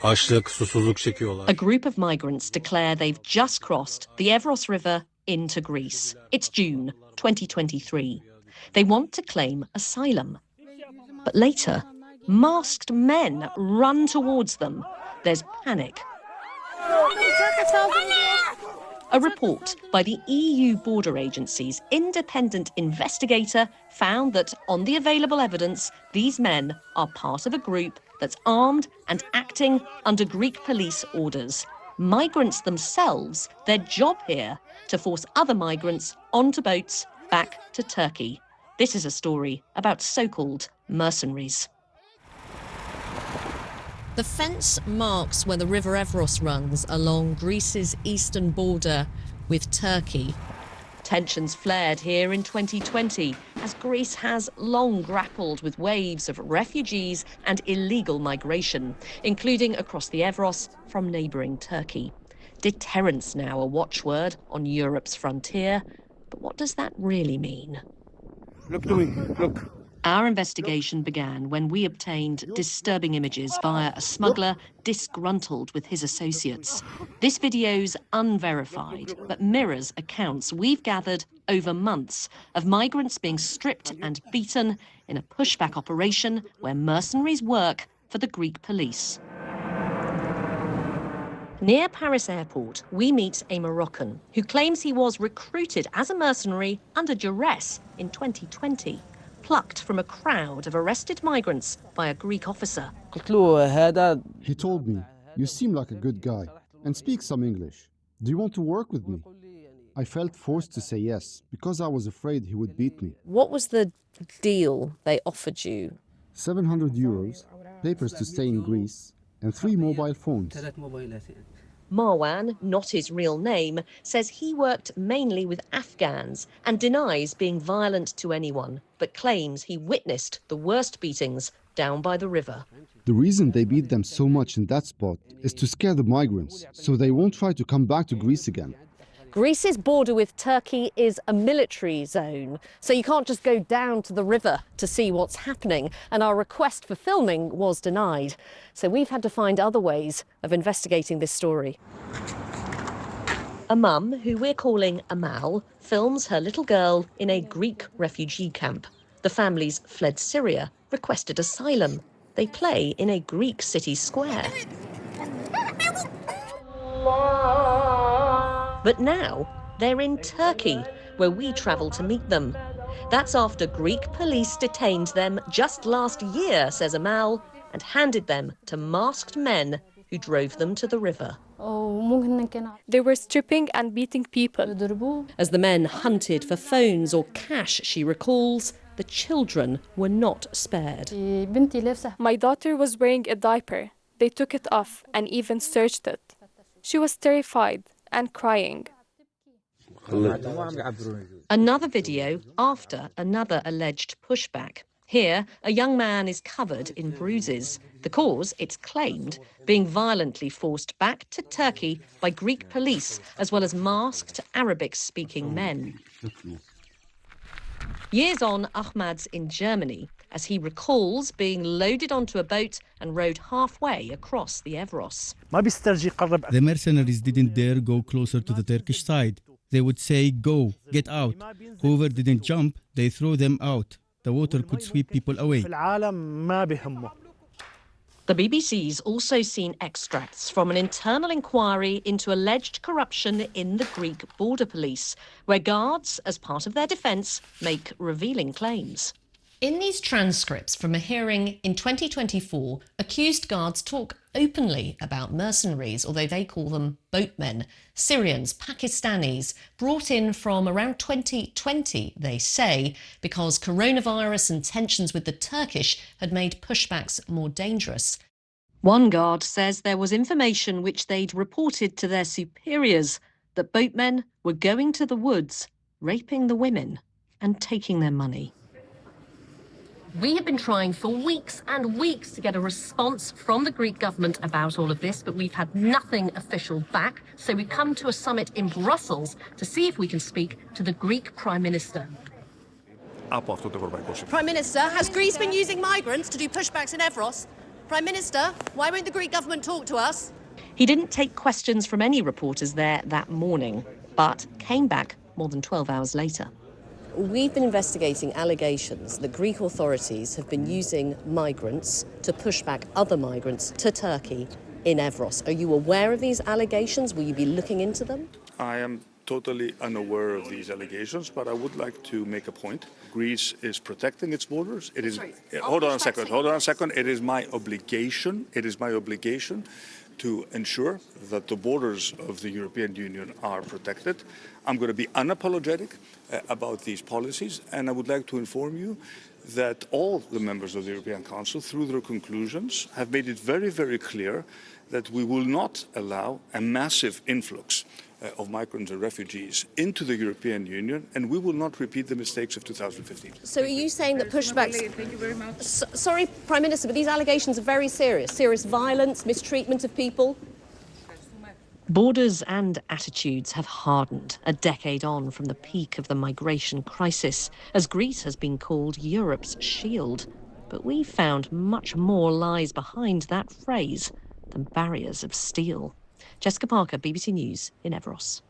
Açlık, susuzluk çekiyorlar. A group of migrants declare they've just crossed the Evros River into Greece. It's June 2023. They want to claim asylum. But later, masked men run towards them. There's panic. A report by the EU border agency's independent investigator found that on the available evidence, these men are part of a group that's armed and acting under Greek police orders. Migrants themselves, their job here, to force other migrants onto boats back to Turkey. This is a story about so-called mercenaries. The fence marks where the River Evros runs along Greece's eastern border with Turkey. Tensions flared here in 2020 as Greece has long grappled with waves of refugees and illegal migration, including across the Evros from neighbouring Turkey. Deterrence now a watchword on Europe's frontier. But what does that really mean? Look to me, look. Our investigation began when we obtained disturbing images via a smuggler disgruntled with his associates. This video's unverified, but mirrors accounts we've gathered over months of migrants being stripped and beaten in a pushback operation where mercenaries work for the Greek police. Near Paris airport, we meet a Moroccan who claims he was recruited as a mercenary under duress in 2020. Plucked from a crowd of arrested migrants by a Greek officer. He told me, "You seem like a good guy and speak some English. Do you want to work with me?" I felt forced to say yes because I was afraid he would beat me. What was the deal they offered you? 700 euros, papers to stay in Greece, and 3 mobile phones. Marwan, not his real name, says he worked mainly with Afghans and denies being violent to anyone, but claims he witnessed the worst beatings down by the river. The reason they beat them so much in that spot is to scare the migrants, so they won't try to come back to Greece again. Greece's border with Turkey is a military zone, so you can't just go down to the river to see what's happening, and our request for filming was denied. So we've had to find other ways of investigating this story. A mum, who we're calling Amal, films her little girl in a Greek refugee camp. The family's fled Syria, requested asylum. They play in a Greek city square. But now they're in Turkey, where we travel to meet them. That's after Greek police detained them just last year, says Amal, and handed them to masked men who drove them to the river. They were stripping and beating people. As the men hunted for phones or cash, she recalls, the children were not spared. My daughter was wearing a diaper. They took it off and even searched it. She was terrified and crying. Another video after another alleged pushback. Here, a young man is covered in bruises. The cause, it's claimed, being violently forced back to Turkey by Greek police, as well as masked Arabic-speaking men. Years on, Ahmad's in Germany, as he recalls being loaded onto a boat and rowed halfway across the Evros. The mercenaries didn't dare go closer to the Turkish side. They would say, "Go, get out." Whoever didn't jump, they throw them out. The water could sweep people away. The BBC's also seen extracts from an internal inquiry into alleged corruption in the Greek border police, where guards, as part of their defence, make revealing claims. In these transcripts from a hearing in 2024, accused guards talk openly about mercenaries, although they call them boatmen, Syrians, Pakistanis, brought in from around 2020, they say, because coronavirus and tensions with the Turkish had made pushbacks more dangerous. One guard says there was information which they'd reported to their superiors, that boatmen were going to the woods, raping the women and taking their money. We have been trying for weeks and weeks to get a response from the Greek government about all of this, but we've had nothing official back. So we've come to a summit in Brussels to see if we can speak to the Greek Prime Minister. Prime Minister, has Greece been using migrants to do pushbacks in Evros? Prime Minister, why won't the Greek government talk to us? He didn't take questions from any reporters there that morning, but came back more than 12 hours later. We've been investigating allegations that Greek authorities have been using migrants to push back other migrants to Turkey in Evros. Are you aware of these allegations? Will you be looking into them? I am totally unaware of these allegations, but I would like to make a point. Greece is protecting its borders. It is. Hold on a second. It is my obligation. It is my obligation to ensure that the borders of the European Union are protected. I'm going to be unapologetic about these policies, and I would like to inform you that all the members of the European Council, through their conclusions, have made it very, very clear that we will not allow a massive influx of migrants and refugees into the European Union, and we will not repeat the mistakes of 2015. So are you saying that pushbacks... Thank you very much. Sorry, Prime Minister, but these allegations are very serious. Serious violence, mistreatment of people. Borders and attitudes have hardened a decade on from the peak of the migration crisis, as Greece has been called Europe's shield. But we found much more lies behind that phrase than barriers of steel. Jessica Parker, BBC News in Evros.